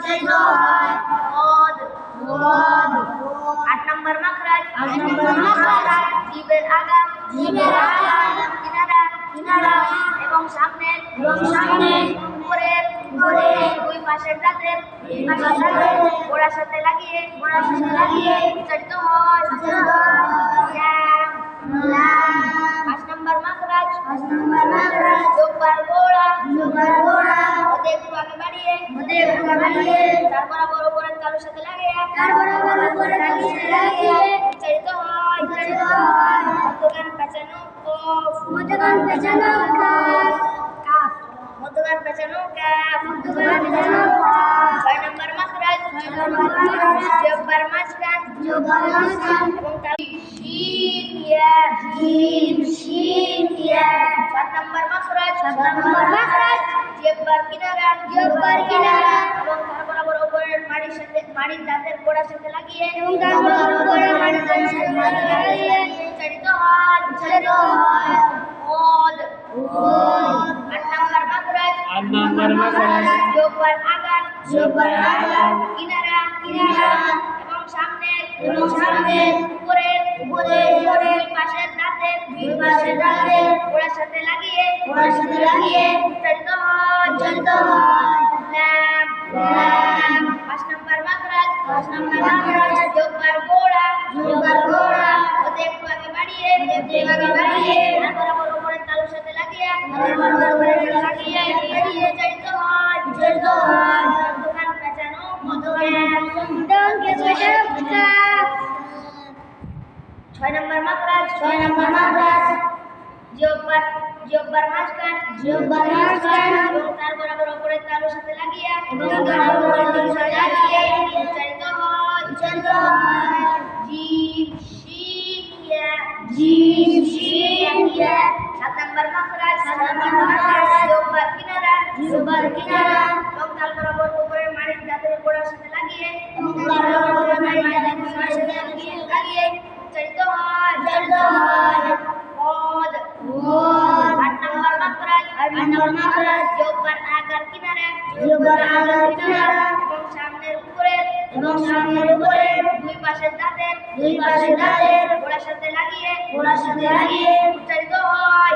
উচ্চারিত হয়। মদ 8 নম্বর মাখরাজ জিবের আগাম কিনারা এবং সামনের উপরের দুই পাশের দাঁতের গোড়ার সাথে লাগিয়ে উচ্চারিত হয়। 5 নম্বর মাখরাজ জব্বার গোড়া ওদের একটু আগে বাড়িয়ে তার বরাবর উপরের তালুর সাথে লাগিয়ে উচ্চারিত হয়। মধ্যগান পেঁচানো কাফ 6 নম্বর মাখরাজ জব্বার মাঝখান এবং তার শিন ইয়া 7 নম্বর মাখরাজ জব্বার কিনারা এবং তার বরাবর উপরের মাড়ির দাঁতের গোড়ার সাথে লাগিয়ে উচ্চারিত হয়। 8 নম্বর মাখরাজ জব্বার আগান কিনারা এবং সামনের উপরের দুই পাশের দাঁতের গোড়ার সাথে লাগিয়ে উচ্চারিত হয়। 5 নম্বর মাখরাজ জব্বার গোড়া ওদের একটু আগে বাড়িয়ে তার বরাবর উপরের তালুর সাথে লাগিয়ে উচ্চারিত হয়। মধ্যগান পেঁচানো কাফ 6 নম্বর মাখরাজ জব্বার মাঝখান এবং তার বরাবর উপরের তালুর সাথে লাগিয়ে উচ্চারিত হয়। জিম শিন ইয়া 7 নম্বর মাখরাজ জব্বার কিনারা এবং তার বরাবর উপরের মাড়ির দাঁতের গোড়ার সাথে লাগিয়ে উচ্চারিত হয়। 8 নম্বর মাখরাজ জব্বার আগার কিনারা এবং সামনের উপরের দুই পাশের দাঁতের গোড়ার সাথে লাগিয়ে উচ্চারিত হয়।